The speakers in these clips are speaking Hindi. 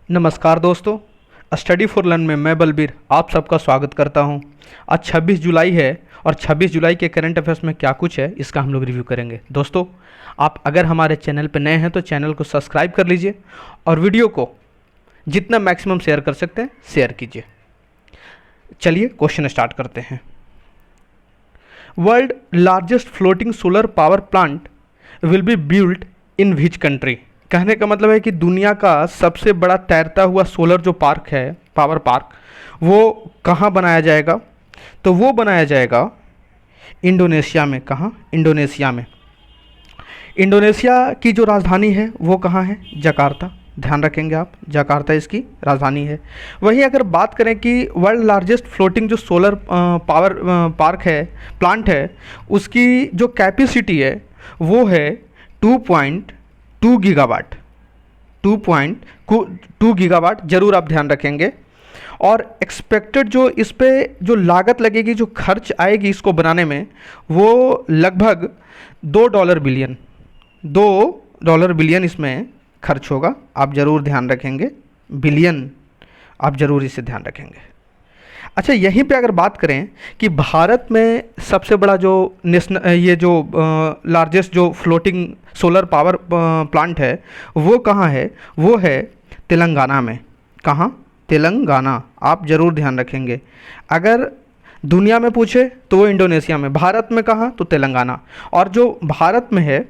नमस्कार दोस्तों, स्टडी फॉर लर्न में मैं बलबीर आप सबका स्वागत करता हूं। आज 26 जुलाई है और 26 जुलाई के करंट अफेयर्स में क्या कुछ है इसका हम लोग रिव्यू करेंगे। दोस्तों, आप अगर हमारे चैनल पर नए हैं तो चैनल को सब्सक्राइब कर लीजिए और वीडियो को जितना मैक्सिमम शेयर कर सकते हैं शेयर कीजिए। चलिए क्वेश्चन स्टार्ट करते हैं। World largest floating solar power plant will be built in which country. कहने का मतलब है कि दुनिया का सबसे बड़ा तैरता हुआ सोलर जो पार्क है, पावर पार्क, वो कहाँ बनाया जाएगा? तो वो बनाया जाएगा इंडोनेशिया में। कहाँ? इंडोनेशिया में। इंडोनेशिया की जो राजधानी है वो कहाँ है? जकार्ता। ध्यान रखेंगे आप, जकार्ता इसकी राजधानी है। वहीं अगर बात करें कि वर्ल्ड लार्जेस्ट फ्लोटिंग जो सोलर पावर पार्क है, प्लांट है, उसकी जो कैपेसिटी है वो है 2.2 गीगावाट। 2.2 गीगावाट ज़रूर आप ध्यान रखेंगे। और एक्सपेक्टेड जो इस पे जो लागत लगेगी, जो खर्च आएगी इसको बनाने में, वो लगभग $2 बिलियन इसमें खर्च होगा। आप ज़रूर ध्यान रखेंगे, बिलियन आप ज़रूर इसे ध्यान रखेंगे। अच्छा, यहीं पे अगर बात करें कि भारत में सबसे बड़ा जो ये जो लार्जेस्ट जो फ्लोटिंग सोलर पावर प्लांट है वो कहाँ है? वो है तेलंगाना में। कहाँ? तेलंगाना। आप ज़रूर ध्यान रखेंगे। अगर दुनिया में पूछे तो वो इंडोनेशिया में, भारत में कहाँ? तो तेलंगाना। और जो भारत में है,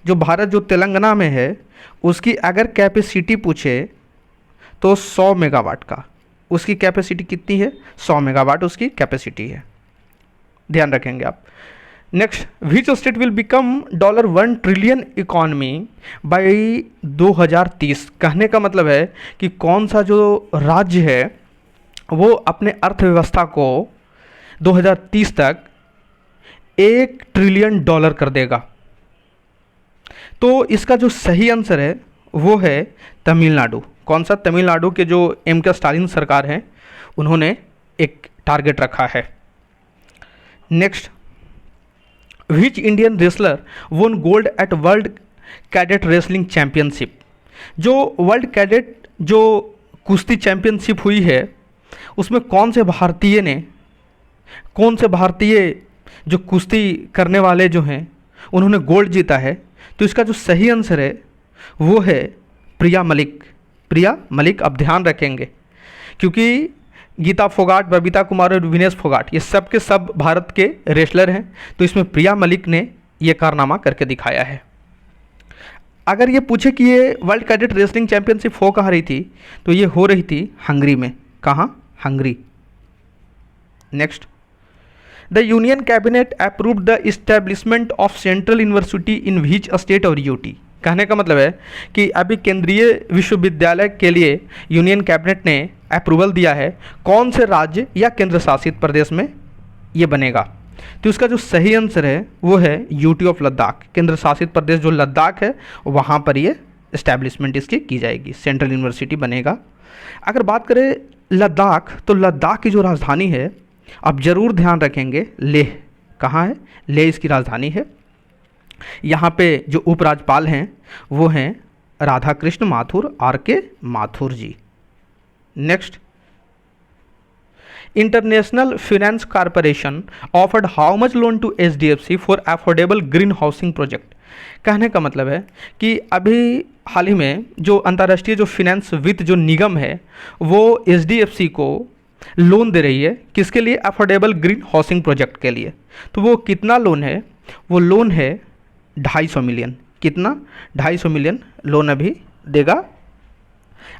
जो तेलंगाना में है, उसकी अगर कैपेसिटी पूछे तो 100 मेगावाट का उसकी कैपेसिटी कितनी है? 100 मेगावाट उसकी कैपेसिटी है। ध्यान रखेंगे आप। Next, which state will become $1 trillion economy by 2030। कहने का मतलब है कि कौन सा जो राज्य है वो अपने अर्थव्यवस्था को 2030 तक $1 ट्रिलियन कर देगा। तो इसका जो सही आंसर है वो है तमिलनाडु। कौन सा? तमिलनाडु के जो M.K. स्टालिन सरकार है उन्होंने एक टारगेट रखा है। नेक्स्ट, विच इंडियन रेसलर वोन gold eight world cadet wrestling championship. जो वर्ल्ड कैडेट जो कुश्ती चैंपियनशिप हुई है उसमें कौन से भारतीय जो कुश्ती करने वाले जो हैं उन्होंने गोल्ड जीता है? तो इसका जो सही आंसर है वो है प्रिया मलिक। प्रिया मलिक आप ध्यान रखेंगे, क्योंकि गीता फोगाट, बबीता कुमार और विनेश फोगाट ये सब के सब भारत के रेसलर हैं। तो इसमें प्रिया मलिक ने ये कारनामा करके दिखाया है। अगर ये पूछे कि ये वर्ल्ड कैडेट रेसलिंग चैंपियनशिप हो कहाँ रही थी, तो ये हो रही थी हंगरी में। कहाँ? Hungary. Next, the union cabinet approved the establishment of central university in which state और यूटी। कहने का मतलब है कि अभी केंद्रीय विश्वविद्यालय के लिए यूनियन कैबिनेट ने अप्रूवल दिया है। कौन से राज्य या केंद्र शासित प्रदेश में ये बनेगा? तो इसका जो सही आंसर है वो है यूटी ऑफ लद्दाख। केंद्र शासित प्रदेश जो लद्दाख है वहाँ पर ये इस्टेब्लिशमेंट इसकी की जाएगी, सेंट्रल यूनिवर्सिटी बनेगा। अगर बात करें लद्दाख, तो लद्दाख की जो राजधानी है आप ज़रूर ध्यान रखेंगे, लेह। कहाँ है? लेह इसकी राजधानी है। यहाँ पे जो उपराज्यपाल हैं वो हैं Radha Krishna Mathur, RK Mathur ji. Next, international finance corporation offered how much loan to HDFC for affordable green housing project. कहने का मतलब है कि अभी हाल ही में जो अंतर्राष्ट्रीय जो फाइनेंस वित्त जो निगम है वो HDFC को लोन दे रही है। किसके लिए? अफोर्डेबल ग्रीन हाउसिंग प्रोजेक्ट के लिए। तो वो कितना लोन है? वो लोन है 250 मिलियन। कितना? 250 मिलियन लोन अभी देगा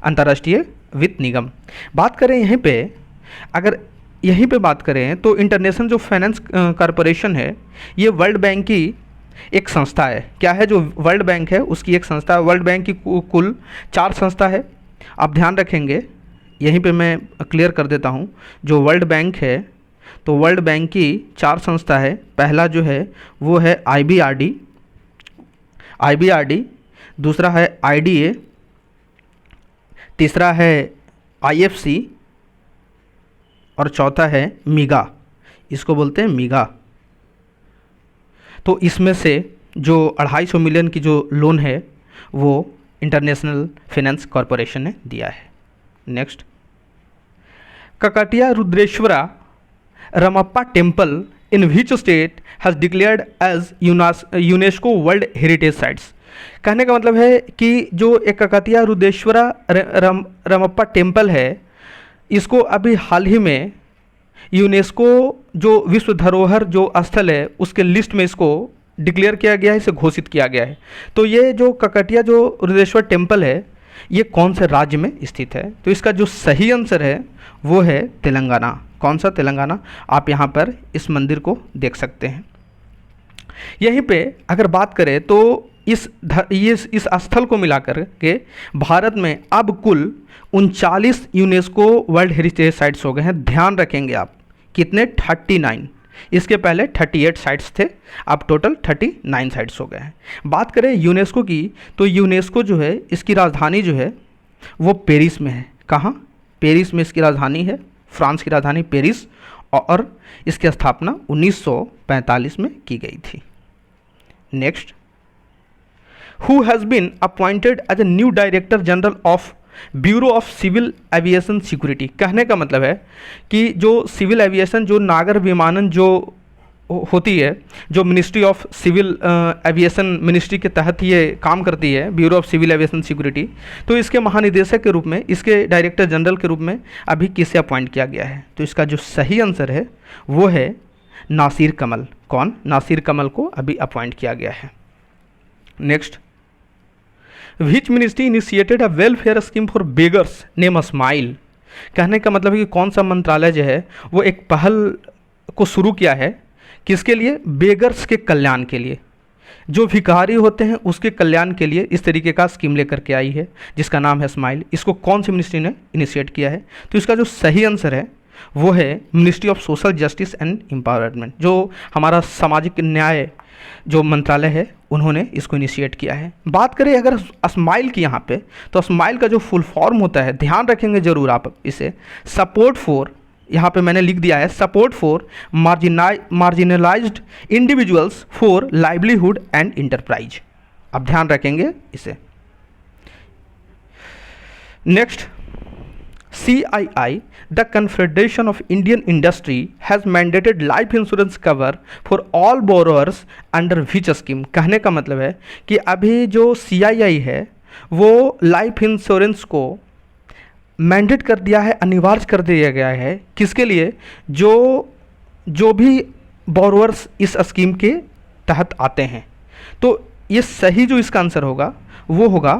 अंतर्राष्ट्रीय वित्त निगम। बात करें यहीं पे, अगर यहीं पे बात करें तो इंटरनेशनल जो फाइनेंस कॉरपोरेशन है ये वर्ल्ड बैंक की एक संस्था है। क्या है? जो वर्ल्ड बैंक है उसकी एक संस्था है। वर्ल्ड बैंक की कुल 4 संस्था है। आप ध्यान रखेंगे, यहीं पे मैं क्लियर कर देता हूँ। जो वर्ल्ड बैंक है तो वर्ल्ड बैंक की 4 संस्था है। पहला जो है वो है IBRD, दूसरा है IDA, तीसरा है IFC और चौथा है मीगा। इसको बोलते हैं मीगा। तो इसमें से जो 250 मिलियन की जो लोन है वो इंटरनेशनल फाइनेंस कॉरपोरेशन ने दिया है। Next, Kakatiya Rudreshwara Ramappa temple in which state has declared as UNESCO world heritage sites. कहने का मतलब है कि जो एक ककातिया रुद्रेश्वरा रमप्पा टेम्पल है, इसको अभी हाल ही में यूनेस्को जो विश्व धरोहर जो स्थल है उसके लिस्ट में इसको डिक्लेयर किया गया है, इसे घोषित किया गया है। तो ये जो ककाटिया जो रुद्रेश्वर टेम्पल है ये कौन से राज्य में स्थित है? तो इसका जो सही आंसर है वो है तेलंगाना। कौन सा? तेलंगाना। आप यहाँ पर इस मंदिर को देख सकते हैं। यहीं पे अगर बात करें तो इस स्थल को मिलाकर के भारत में अब कुल 39 यूनेस्को वर्ल्ड हेरिटेज साइट्स हो गए हैं। ध्यान रखेंगे आप, कितने? 39। इसके पहले 38 साइट्स थे, अब टोटल 39 साइट्स हो गए हैं। बात करें यूनेस्को की, तो यूनेस्को जो है इसकी राजधानी जो है वो पेरिस में है। कहाँ? पेरिस में इसकी राजधानी है, फ्रांस की राजधानी पेरिस, और इसकी स्थापना 1945 में की गई थी। Next, who has been appointed as a new director general of bureau of civil aviation security. कहने का मतलब है कि जो सिविल एविएशन, जो नागर विमानन जो होती है, जो ministry of civil aviation ministry के तहत ये काम करती है, bureau of civil aviation security, तो इसके महानिदेशक के रूप में, इसके डायरेक्टर जनरल के रूप में अभी किसे अपॉइंट किया गया है? तो इसका जो सही आंसर है वो है नासिर कमल। कौन? नासिर कमल को अभी अपॉइंट किया गया है। Next, which ministry initiated a welfare scheme for beggars name smile. कहने का मतलब है कि कौन सा मंत्रालय जो है वो एक पहल को शुरू किया है, किसके लिए? बेगर्स के कल्याण के लिए, जो भिखारी होते हैं उसके कल्याण के लिए इस तरीके का स्कीम लेकर के आई है जिसका नाम है स्माइल। इसको कौन सी मिनिस्ट्री ने इनिशिएट किया है? तो इसका जो सही आंसर है वो है ministry of social justice and empowerment, जो हमारा सामाजिक न्याय जो मंत्रालय है उन्होंने इसको इनिशिएट किया है। बात करें अगर स्माइल की यहाँ पे, तो स्माइल का जो फुल फॉर्म होता है, ध्यान रखेंगे जरूर आप इसे, सपोर्ट फॉर, यहाँ पे मैंने लिख दिया है support for marginalised individuals for livelihood and enterprise. आप ध्यान रखेंगे इसे। Next, CII, the Confederation of Indian Industry, has mandated life insurance cover for all borrowers under which scheme। कहने का मतलब है कि अभी जो CII है वो लाइफ इंश्योरेंस को मैंडेट कर दिया है, अनिवार्य कर दिया गया है। किसके लिए? जो भी बोरोवर्स इस स्कीम के तहत आते हैं। तो ये सही जो इसका आंसर होगा वो होगा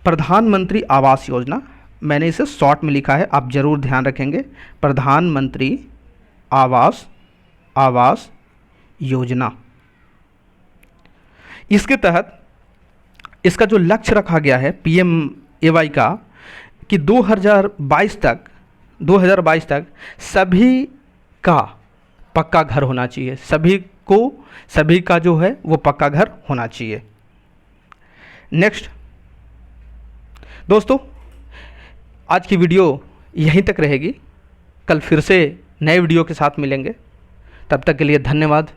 प्रधानमंत्री आवास योजना। मैंने इसे शॉर्ट में लिखा है, आप ज़रूर ध्यान रखेंगे, प्रधानमंत्री आवास योजना। इसके तहत इसका जो लक्ष्य रखा गया है PMAY का कि 2022 तक सभी का पक्का घर होना चाहिए, सभी का जो है वो पक्का घर होना चाहिए। नेक्स्ट दोस्तों, आज की वीडियो यहीं तक रहेगी, कल फिर से नए वीडियो के साथ मिलेंगे। तब तक के लिए धन्यवाद।